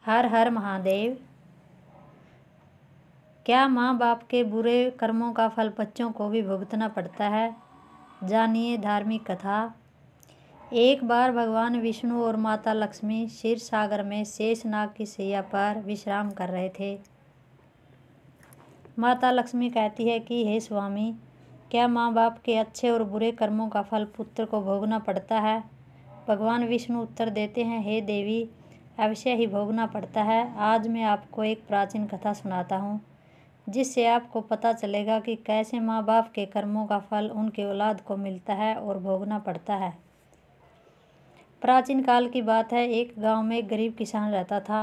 हर हर महादेव। क्या माँ बाप के बुरे कर्मों का फल बच्चों को भी भुगतना पड़ता है? जानिए धार्मिक कथा। एक बार भगवान विष्णु और माता लक्ष्मी क्षीर सागर में शेषनाग की शैया पर विश्राम कर रहे थे। माता लक्ष्मी कहती है कि हे स्वामी, क्या माँ बाप के अच्छे और बुरे कर्मों का फल पुत्र को भोगना पड़ता है? भगवान विष्णु उत्तर देते हैं, हे देवी, अवश्य ही भोगना पड़ता है। आज मैं आपको एक प्राचीन कथा सुनाता हूँ, जिससे आपको पता चलेगा कि कैसे माँ बाप के कर्मों का फल उनके औलाद को मिलता है और भोगना पड़ता है। प्राचीन काल की बात है। एक गांव में एक गरीब किसान रहता था।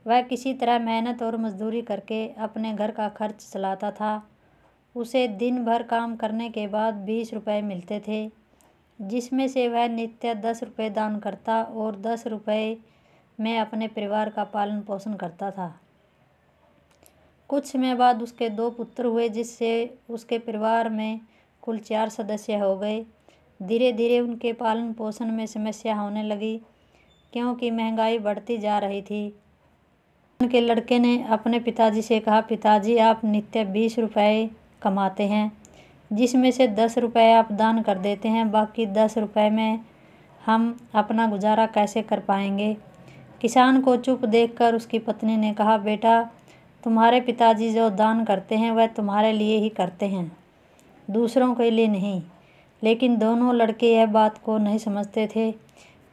वह किसी तरह मेहनत और मजदूरी करके अपने घर का खर्च चलाता था। उसे दिन भर काम करने के बाद 20 रुपये मिलते थे, जिसमें से वह नित्य 10 रुपये दान करता और 10 रुपये में अपने परिवार का पालन पोषण करता था। कुछ समय बाद उसके 2 पुत्र हुए, जिससे उसके परिवार में कुल 4 सदस्य हो गए। धीरे धीरे उनके पालन पोषण में समस्या होने लगी, क्योंकि महंगाई बढ़ती जा रही थी। उनके लड़के ने अपने पिताजी से कहा, पिताजी, आप नित्य 20 रुपये कमाते हैं, जिसमें से 10 रुपये आप दान कर देते हैं, बाकी 10 रुपये में हम अपना गुजारा कैसे कर पाएंगे? किसान को चुप देखकर उसकी पत्नी ने कहा, बेटा, तुम्हारे पिताजी जो दान करते हैं वह तुम्हारे लिए ही करते हैं, दूसरों के लिए नहीं। लेकिन दोनों लड़के यह बात को नहीं समझते थे,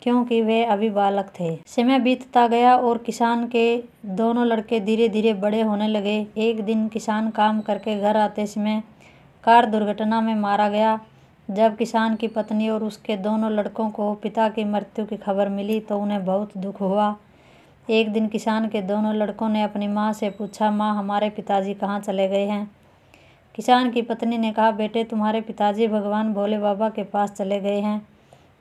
क्योंकि वे अभी बालक थे। समय बीतता गया और किसान के दोनों लड़के धीरे धीरे बड़े होने लगे। एक दिन किसान काम करके घर आते समय कार दुर्घटना में मारा गया। जब किसान की पत्नी और उसके दोनों लड़कों को पिता की मृत्यु की खबर मिली तो उन्हें बहुत दुख हुआ। एक दिन किसान के दोनों लड़कों ने अपनी माँ से पूछा, माँ, हमारे पिताजी कहाँ चले गए हैं? किसान की पत्नी ने कहा, बेटे, तुम्हारे पिताजी भगवान भोले बाबा के पास चले गए हैं।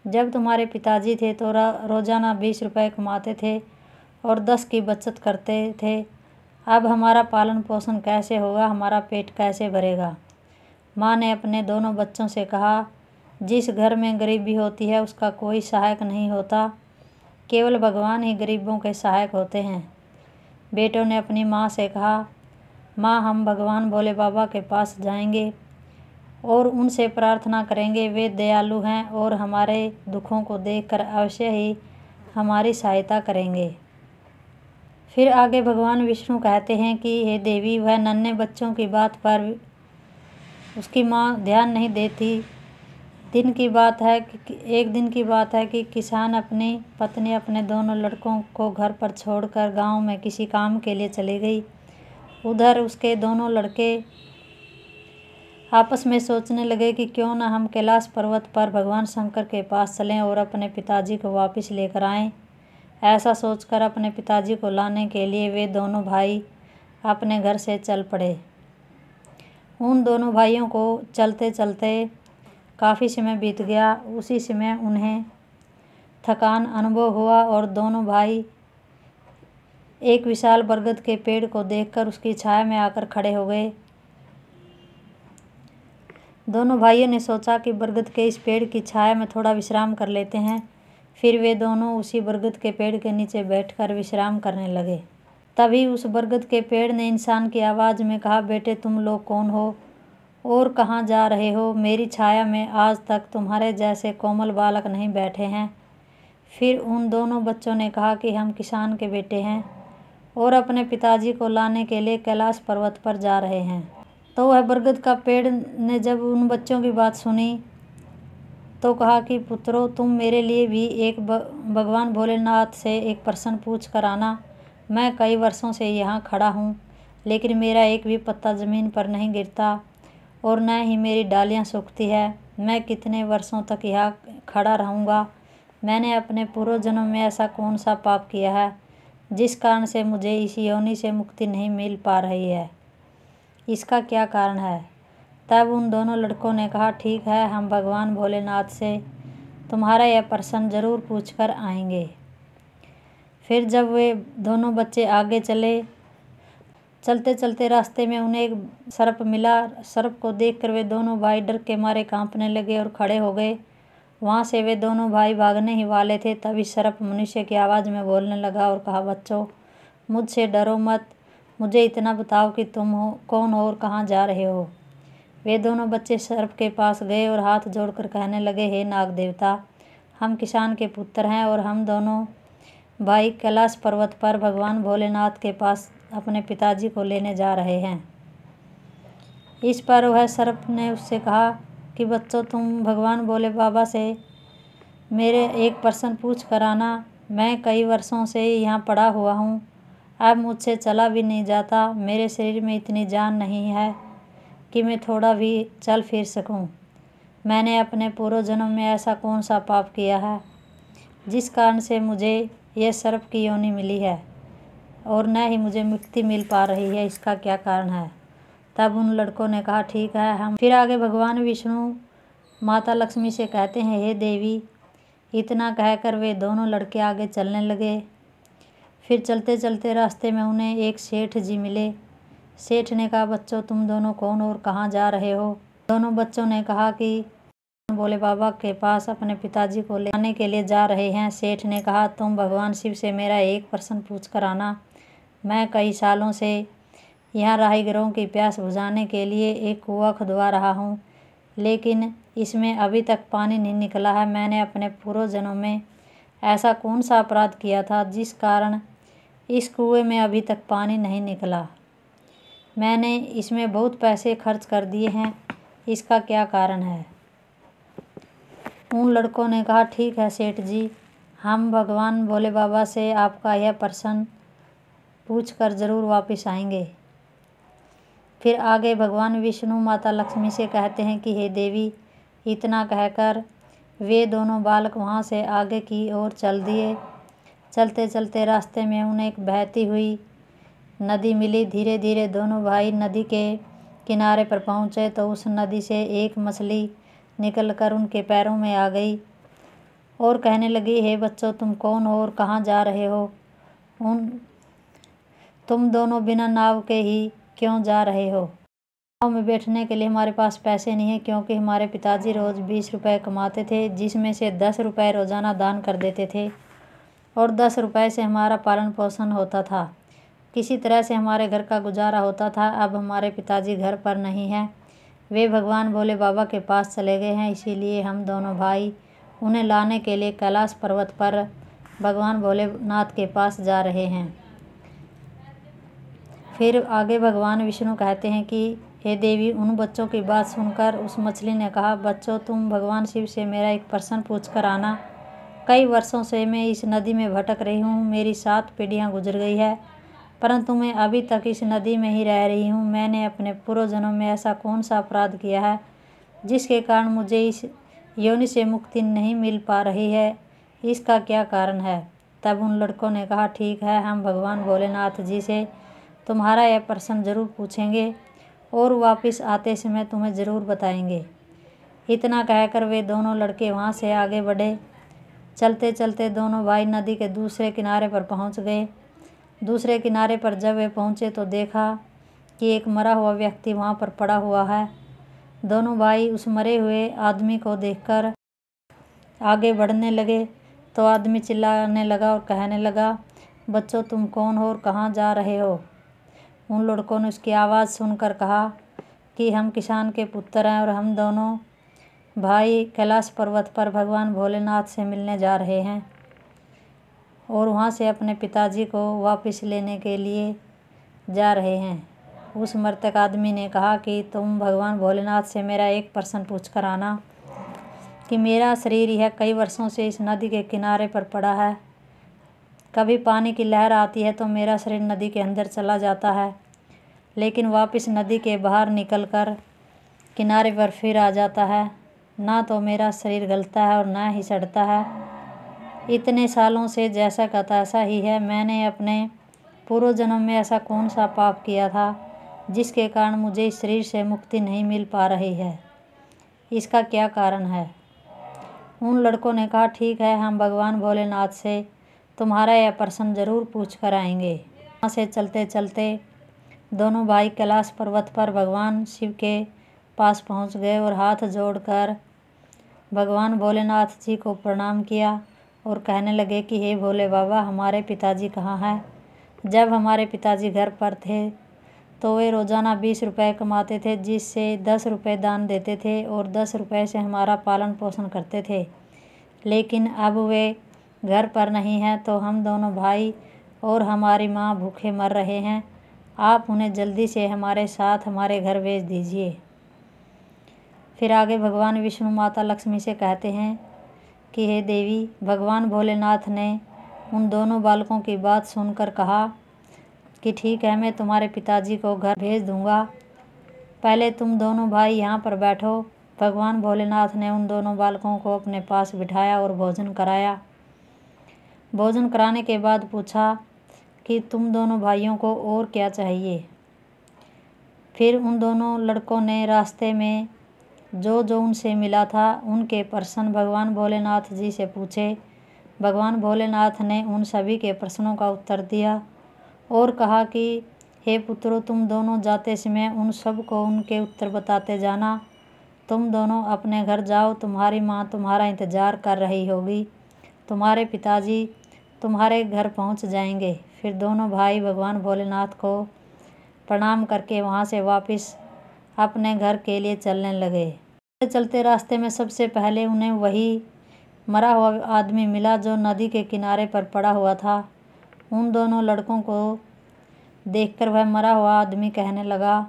जब तुम्हारे पिताजी थे तो रोज़ाना 20 रुपये कमाते थे और 10 की बचत करते थे। अब हमारा पालन पोषण कैसे होगा? हमारा पेट कैसे भरेगा? माँ ने अपने दोनों बच्चों से कहा, जिस घर में गरीबी होती है उसका कोई सहायक नहीं होता, केवल भगवान ही गरीबों के सहायक होते हैं। बेटों ने अपनी माँ से कहा, माँ, हम भगवान भोले बाबा के पास जाएंगे और उनसे प्रार्थना करेंगे। वे दयालु हैं और हमारे दुखों को देखकर अवश्य ही हमारी सहायता करेंगे। फिर आगे भगवान विष्णु कहते हैं कि हे देवी, वह नन्हे बच्चों की बात पर उसकी माँ ध्यान नहीं देती। एक दिन की बात है कि किसान अपनी पत्नी अपने दोनों लड़कों को घर पर छोड़कर गांव में किसी काम के लिए चली गई। उधर उसके दोनों लड़के आपस में सोचने लगे कि क्यों न हम कैलाश पर्वत पर भगवान शंकर के पास चलें और अपने पिताजी को वापस लेकर आएं। ऐसा सोचकर अपने पिताजी को लाने के लिए वे दोनों भाई अपने घर से चल पड़े। उन दोनों भाइयों को चलते चलते काफ़ी समय बीत गया। उसी समय उन्हें थकान अनुभव हुआ और दोनों भाई एक विशाल बरगद के पेड़ को देखकर उसकी छाया में आकर खड़े हो गए। दोनों भाइयों ने सोचा कि बरगद के इस पेड़ की छाया में थोड़ा विश्राम कर लेते हैं। फिर वे दोनों उसी बरगद के पेड़ के नीचे बैठकर विश्राम करने लगे। तभी उस बरगद के पेड़ ने इंसान की आवाज़ में कहा, बेटे, तुम लोग कौन हो और कहाँ जा रहे हो? मेरी छाया में आज तक तुम्हारे जैसे कोमल बालक नहीं बैठे हैं। फिर उन दोनों बच्चों ने कहा कि हम किसान के बेटे हैं और अपने पिताजी को लाने के लिए कैलाश पर्वत पर जा रहे हैं। तो वह बरगद का पेड़ ने जब उन बच्चों की बात सुनी तो कहा कि पुत्रों, तुम मेरे लिए भी एक भगवान भोलेनाथ से एक प्रश्न पूछ कर आना। मैं कई वर्षों से यहाँ खड़ा हूँ, लेकिन मेरा एक भी पत्ता ज़मीन पर नहीं गिरता और न ही मेरी डालियाँ सूखती है। मैं कितने वर्षों तक यहाँ खड़ा रहूँगा? मैंने अपने पूर्व जन्म में ऐसा कौन सा पाप किया है जिस कारण से मुझे इस योनि से मुक्ति नहीं मिल पा रही है? इसका क्या कारण है? तब उन दोनों लड़कों ने कहा, ठीक है, हम भगवान भोलेनाथ से तुम्हारा यह प्रश्न ज़रूर पूछ कर आएंगे। फिर जब वे दोनों बच्चे आगे चले, चलते चलते रास्ते में उन्हें एक सर्प मिला। सर्प को देखकर वे दोनों भाई डर के मारे कांपने लगे और खड़े हो गए वहाँ से वे दोनों भाई भागने ही वाले थे, तभी सर्प मनुष्य की आवाज़ में बोलने लगा और कहा, बच्चों मुझसे डरो मत, मुझे इतना बताओ कि तुम कौन हो और कहाँ जा रहे हो। वे दोनों बच्चे सर्प के पास गए और हाथ जोड़कर कहने लगे, हे नाग देवता, हम किसान के पुत्र हैं और हम दोनों भाई कैलाश पर्वत पर भगवान भोलेनाथ के पास अपने पिताजी को लेने जा रहे हैं। इस पर वह सर्प ने उससे कहा कि बच्चों तुम भगवान भोले बाबा से मेरे एक प्रश्न पूछ कर आना। मैं कई वर्षों से यहाँ पड़ा हुआ हूँ, अब मुझसे चला भी नहीं जाता। मेरे शरीर में इतनी जान नहीं है कि मैं थोड़ा भी चल फिर सकूँ। मैंने अपने पूर्व जन्म में ऐसा कौन सा पाप किया है जिस कारण से मुझे यह सर्प की योनि मिली है और न ही मुझे मुक्ति मिल पा रही है, इसका क्या कारण है। तब उन लड़कों ने कहा, ठीक है हम। फिर आगे भगवान विष्णु माता लक्ष्मी से कहते हैं, हे देवी। इतना कहकर वे दोनों लड़के आगे चलने लगे। फिर चलते चलते रास्ते में उन्हें एक सेठ जी मिले। सेठ ने कहा, बच्चों तुम दोनों कौन और कहाँ जा रहे हो। दोनों बच्चों ने कहा कि भोले बाबा के पास अपने पिताजी को ले आने के लिए जा रहे हैं। सेठ ने कहा, तुम भगवान शिव से मेरा एक प्रश्न पूछ कर आना। मैं कई सालों से यहाँ राहगीरों की प्यास बुझाने के लिए एक कुआं खुदवा रहा हूँ, लेकिन इसमें अभी तक पानी नहीं निकला है। मैंने अपने पूर्व जन्म में ऐसा कौन सा अपराध किया था जिस कारण इस कुएं में अभी तक पानी नहीं निकला। मैंने इसमें बहुत पैसे खर्च कर दिए हैं, इसका क्या कारण है। उन लड़कों ने कहा, ठीक है सेठ जी, हम भगवान भोले बाबा से आपका यह प्रश्न पूछ कर ज़रूर वापस आएंगे। फिर आगे भगवान विष्णु माता लक्ष्मी से कहते हैं कि हे देवी। इतना कहकर वे दोनों बालक वहाँ से आगे की ओर चल दिए। चलते चलते रास्ते में उन्हें एक बहती हुई नदी मिली। धीरे धीरे दोनों भाई नदी के किनारे पर पहुँचे तो उस नदी से एक मछली निकलकर उनके पैरों में आ गई और कहने लगी, हे बच्चों तुम कौन हो और कहाँ जा रहे हो। तुम दोनों बिना नाव के ही क्यों जा रहे हो। नाव में बैठने के लिए हमारे पास पैसे नहीं है, क्योंकि हमारे पिताजी रोज़ 20 रुपये कमाते थे, जिसमें से 10 रुपये रोज़ाना दान कर देते थे और 10 रुपये से हमारा पालन पोषण होता था। किसी तरह से हमारे घर का गुजारा होता था। अब हमारे पिताजी घर पर नहीं हैं, वे भगवान भोले बाबा के पास चले गए हैं, इसीलिए हम दोनों भाई उन्हें लाने के लिए कैलाश पर्वत पर भगवान भोलेनाथ के पास जा रहे हैं। फिर आगे भगवान विष्णु कहते हैं कि हे देवी। उन बच्चों की बात सुनकर उस मछली ने कहा, बच्चों तुम भगवान शिव से मेरा एक प्रश्न पूछ कर आना। कई वर्षों से मैं इस नदी में भटक रही हूँ, मेरी 7 पीढ़ियाँ गुजर गई है, परंतु मैं अभी तक इस नदी में ही रह रही हूँ। मैंने अपने पूर्व जन्म में ऐसा कौन सा अपराध किया है जिसके कारण मुझे इस योनि से मुक्ति नहीं मिल पा रही है, इसका क्या कारण है। तब उन लड़कों ने कहा, ठीक है हम भगवान भोलेनाथ जी से तुम्हारा यह प्रश्न ज़रूर पूछेंगे और वापस आते समय तुम्हें ज़रूर बताएंगे। इतना कहकर वे दोनों लड़के वहाँ से आगे बढ़े। चलते चलते दोनों भाई नदी के दूसरे किनारे पर पहुँच गए। दूसरे किनारे पर जब वे पहुँचे तो देखा कि एक मरा हुआ व्यक्ति वहाँ पर पड़ा हुआ है। दोनों भाई उस मरे हुए आदमी को देखकर आगे बढ़ने लगे तो आदमी चिल्लाने लगा और कहने लगा, बच्चों तुम कौन हो और कहाँ जा रहे हो। उन लड़कों ने उसकी आवाज़ सुनकर कहा कि हम किसान के पुत्र हैं और हम दोनों भाई कैलाश पर्वत पर भगवान भोलेनाथ से मिलने जा रहे हैं और वहाँ से अपने पिताजी को वापस लेने के लिए जा रहे हैं। उस मृतक आदमी ने कहा कि तुम भगवान भोलेनाथ से मेरा एक प्रश्न पूछ कर आना कि मेरा शरीर यह कई वर्षों से इस नदी के किनारे पर पड़ा है। कभी पानी की लहर आती है तो मेरा शरीर नदी के अंदर चला जाता है, लेकिन वापस नदी के बाहर निकलकर किनारे पर फिर आ जाता है। ना तो मेरा शरीर गलता है और ना ही सड़ता है। इतने सालों से जैसा का तैसा ही है। मैंने अपने पूर्व जन्म में ऐसा कौन सा पाप किया था जिसके कारण मुझे इस शरीर से मुक्ति नहीं मिल पा रही है, इसका क्या कारण है। उन लड़कों ने कहा, ठीक है हम भगवान भोलेनाथ से तुम्हारा यह प्रश्न ज़रूर पूछ कर आएंगे। वहाँ से चलते चलते दोनों भाई कैलाश पर्वत पर भगवान शिव के पास पहुँच गए और हाथ जोड़कर भगवान भोलेनाथ जी को प्रणाम किया और कहने लगे कि हे भोले बाबा, हमारे पिताजी कहाँ हैं। जब हमारे पिताजी घर पर थे तो वे रोज़ाना 20 रुपये कमाते थे, जिससे 10 रुपये दान देते थे और 10 रुपये से हमारा पालन पोषण करते थे। लेकिन अब वे घर पर नहीं हैं, तो हम दोनों भाई और हमारी माँ भूखे मर रहे हैं। आप उन्हें जल्दी से हमारे साथ हमारे घर भेज दीजिए। फिर आगे भगवान विष्णु माता लक्ष्मी से कहते हैं कि हे देवी, भगवान भोलेनाथ ने उन दोनों बालकों की बात सुनकर कहा कि ठीक है, मैं तुम्हारे पिताजी को घर भेज दूंगा, पहले तुम दोनों भाई यहाँ पर बैठो। भगवान भोलेनाथ ने उन दोनों बालकों को अपने पास बिठाया और भोजन कराया। भोजन कराने के बाद पूछा कि तुम दोनों भाइयों को और क्या चाहिए। फिर उन दोनों लड़कों ने रास्ते में जो जो उनसे मिला था उनके प्रश्न भगवान भोलेनाथ जी से पूछे। भगवान भोलेनाथ ने उन सभी के प्रश्नों का उत्तर दिया और कहा कि हे पुत्रों, तुम दोनों जाते समय उन सब को उनके उत्तर बताते जाना। तुम दोनों अपने घर जाओ, तुम्हारी माँ तुम्हारा इंतज़ार कर रही होगी। तुम्हारे पिताजी तुम्हारे घर पहुँच जाएंगे। फिर दोनों भाई भगवान भोलेनाथ को प्रणाम करके वहाँ से वापस अपने घर के लिए चलने लगे। चलते रास्ते में सबसे पहले उन्हें वही मरा हुआ आदमी मिला जो नदी के किनारे पर पड़ा हुआ था। उन दोनों लड़कों को देखकर वह मरा हुआ आदमी कहने लगा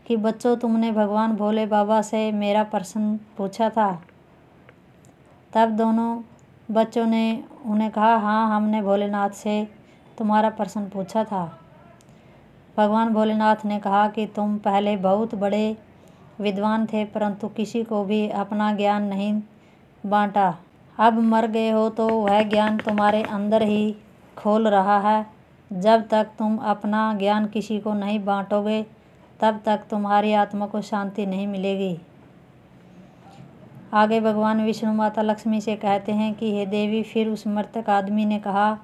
कि बच्चों, तुमने भगवान भोले बाबा से मेरा प्रश्न पूछा था। तब दोनों बच्चों ने उन्हें कहा, हाँ, हमने भोलेनाथ से तुम्हारा प्रश्न पूछा था। भगवान भोलेनाथ ने कहा कि तुम पहले बहुत बड़े विद्वान थे, परंतु किसी को भी अपना ज्ञान नहीं बांटा। अब मर गए हो तो वह ज्ञान तुम्हारे अंदर ही खोल रहा है। जब तक तुम अपना ज्ञान किसी को नहीं बांटोगे, तब तक तुम्हारी आत्मा को शांति नहीं मिलेगी। आगे भगवान विष्णु माता लक्ष्मी से कहते हैं कि हे देवी, फिर उस मृतक आदमी ने कहा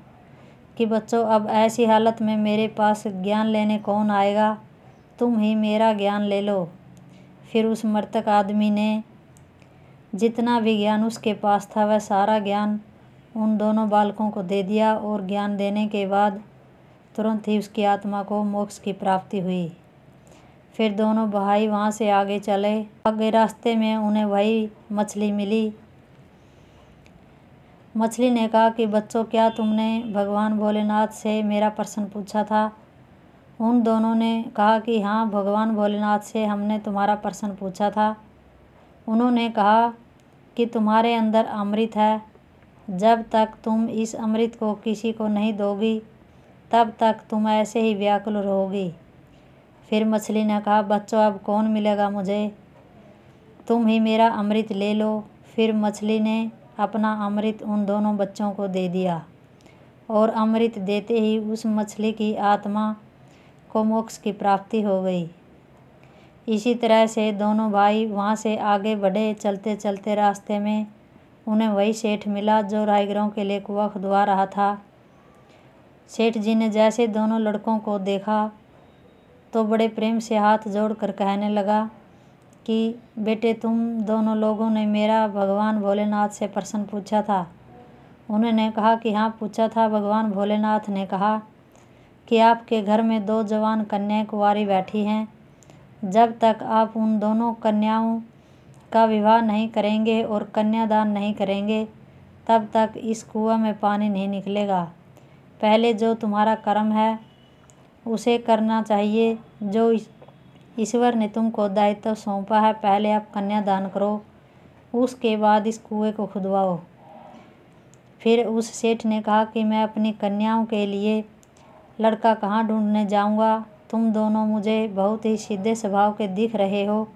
कि बच्चों, अब ऐसी हालत में मेरे पास ज्ञान लेने कौन आएगा, तुम ही मेरा ज्ञान ले लो। फिर उस मृतक आदमी ने जितना भी ज्ञान उसके पास था वह सारा ज्ञान उन दोनों बालकों को दे दिया और ज्ञान देने के बाद तुरंत ही उसकी आत्मा को मोक्ष की प्राप्ति हुई। फिर दोनों भाई वहाँ से आगे चले। आगे रास्ते में उन्हें वही मछली मिली। मछली ने कहा कि बच्चों, क्या तुमने भगवान भोलेनाथ से मेरा प्रश्न पूछा था। उन दोनों ने कहा कि हाँ, भगवान भोलेनाथ से हमने तुम्हारा प्रश्न पूछा था। उन्होंने कहा कि तुम्हारे अंदर अमृत है, जब तक तुम इस अमृत को किसी को नहीं दोगी तब तक तुम ऐसे ही व्याकुल रहोगी। फिर मछली ने कहा, बच्चों, अब कौन मिलेगा मुझे, तुम ही मेरा अमृत ले लो। फिर मछली ने अपना अमृत उन दोनों बच्चों को दे दिया और अमृत देते ही उस मछली की आत्मा को मोक्ष की प्राप्ति हो गई। इसी तरह से दोनों भाई वहाँ से आगे बढ़े। चलते चलते रास्ते में उन्हें वही सेठ मिला जो राहगीरों के लिए कुआं खुदवा रहा था। सेठ जी ने जैसे दोनों लड़कों को देखा तो बड़े प्रेम से हाथ जोड़कर कहने लगा कि बेटे, तुम दोनों लोगों ने मेरा भगवान भोलेनाथ से प्रश्न पूछा था। उन्होंने कहा कि हाँ, पूछा था। भगवान भोलेनाथ ने कहा कि आपके घर में 2 जवान कन्याएं कुंवारी बैठी हैं। जब तक आप उन दोनों कन्याओं का विवाह नहीं करेंगे और कन्यादान नहीं करेंगे, तब तक इस कुआं में पानी नहीं निकलेगा। पहले जो तुम्हारा कर्म है उसे करना चाहिए, जो ईश्वर ने तुमको दायित्व सौंपा है। पहले आप कन्यादान करो, उसके बाद इस कुएं को खुदवाओ। फिर उस सेठ ने कहा कि मैं अपनी कन्याओं के लिए लड़का कहाँ ढूंढने जाऊंगा। तुम दोनों मुझे बहुत ही सीधे स्वभाव के दिख रहे हो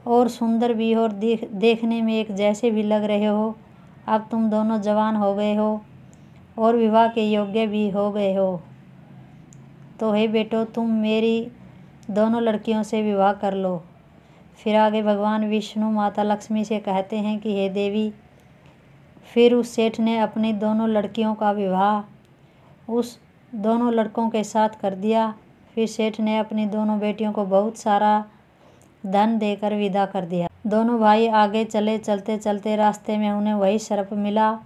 और सुंदर भी हो और देखने में एक जैसे भी लग रहे हो। अब तुम दोनों जवान हो गए हो और विवाह के योग्य भी हो गए हो, तो हे बेटो, तुम मेरी दोनों लड़कियों से विवाह कर लो। फिर आगे भगवान विष्णु माता लक्ष्मी से कहते हैं कि हे देवी, फिर उस सेठ ने अपनी दोनों लड़कियों का विवाह उस दोनों लड़कों के साथ कर दिया। फिर सेठ ने अपनी दोनों बेटियों को बहुत सारा धन देकर विदा कर दिया। दोनों भाई आगे चले। चलते चलते रास्ते में उन्हें वही सर्प मिला।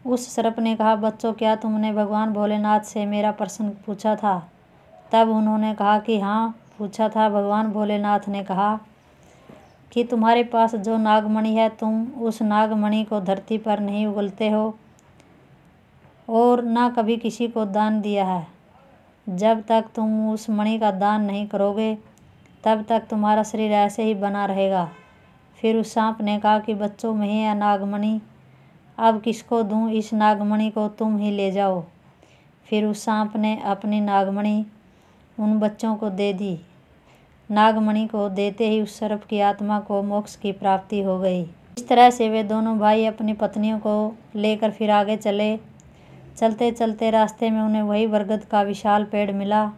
उस सर्प ने कहा, बच्चों, क्या तुमने भगवान भोलेनाथ से मेरा प्रश्न पूछा था? तब उन्होंने कहा कि हाँ, पूछा था। भगवान भोलेनाथ ने कहा कि तुम्हारे पास जो नागमणि है, तुम उस नागमणि को धरती पर नहीं उगलते हो और ना कभी किसी को दान दिया है। जब तक तुम उस मणि का दान नहीं करोगे, तब तक तुम्हारा शरीर ऐसे ही बना रहेगा। फिर उस सांप ने कहा कि बच्चों, मैं यह नागमणि अब किसको दूं? इस नागमणि को तुम ही ले जाओ। फिर उस सांप ने अपनी नागमणि उन बच्चों को दे दी। नागमणि को देते ही उस सर्प की आत्मा को मोक्ष की प्राप्ति हो गई। इस तरह से वे दोनों भाई अपनी पत्नियों को लेकर फिर आगे चले। चलते चलते रास्ते में उन्हें वही बरगद का विशाल पेड़ मिला,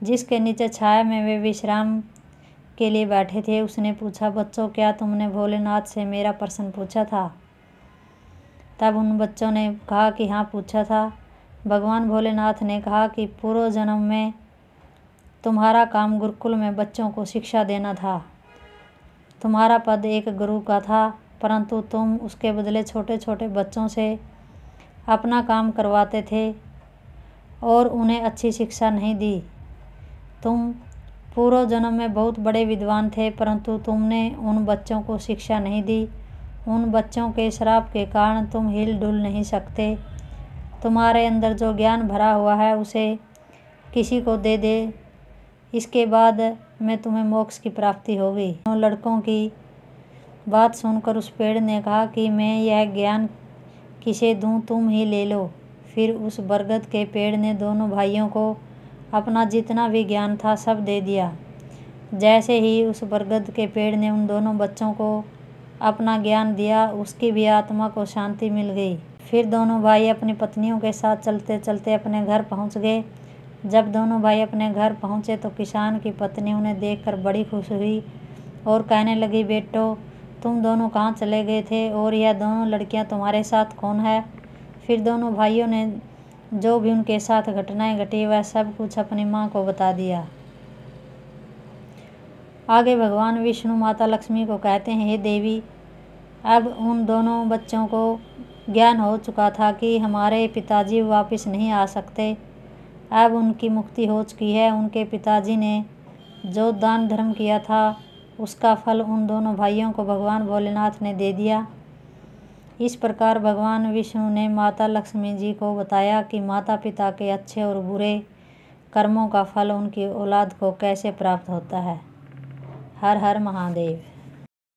जिसके नीचे छाया में वे विश्राम के लिए बैठे थे। उसने पूछा, बच्चों, क्या तुमने भोलेनाथ से मेरा प्रश्न पूछा था? तब उन बच्चों ने कहा कि हाँ, पूछा था। भगवान भोलेनाथ ने कहा कि पूर्व जन्म में तुम्हारा काम गुरुकुल में बच्चों को शिक्षा देना था। तुम्हारा पद एक गुरु का था, परंतु तुम उसके बदले छोटे छोटे बच्चों से अपना काम करवाते थे और उन्हें अच्छी शिक्षा नहीं दी। तुम पूर्व जन्म में बहुत बड़े विद्वान थे, परंतु तुमने उन बच्चों को शिक्षा नहीं दी। उन बच्चों के श्राप के कारण तुम हिल डुल नहीं सकते। तुम्हारे अंदर जो ज्ञान भरा हुआ है, उसे किसी को दे दे, इसके बाद में तुम्हें मोक्ष की प्राप्ति होगी। उन लड़कों की बात सुनकर उस पेड़ ने कहा कि मैं यह ज्ञान किसे दूं, तुम ही ले लो। फिर उस बरगद के पेड़ ने दोनों भाइयों को अपना जितना भी ज्ञान था सब दे दिया। जैसे ही उस बरगद के पेड़ ने उन दोनों बच्चों को अपना ज्ञान दिया, उसकी भी आत्मा को शांति मिल गई। फिर दोनों भाई अपनी पत्नियों के साथ चलते चलते अपने घर पहुंच गए। जब दोनों भाई अपने घर पहुंचे तो किसान की पत्नी उन्हें देखकर बड़ी खुश हुई और कहने लगी, बेटो, तुम दोनों कहाँ चले गए थे और यह दोनों लड़कियां तुम्हारे साथ कौन है? फिर दोनों भाइयों ने जो भी उनके साथ घटनाएं घटी वह सब कुछ अपनी माँ को बता दिया। आगे भगवान विष्णु माता लक्ष्मी को कहते हैं, हे देवी, अब उन दोनों बच्चों को ज्ञान हो चुका था कि हमारे पिताजी वापस नहीं आ सकते। अब उनकी मुक्ति हो चुकी है। उनके पिताजी ने जो दान धर्म किया था, उसका फल उन दोनों भाइयों को भगवान भोलेनाथ ने दे दिया। इस प्रकार भगवान विष्णु ने माता लक्ष्मी जी को बताया कि माता पिता के अच्छे और बुरे कर्मों का फल उनकी औलाद को कैसे प्राप्त होता है। हर हर महादेव।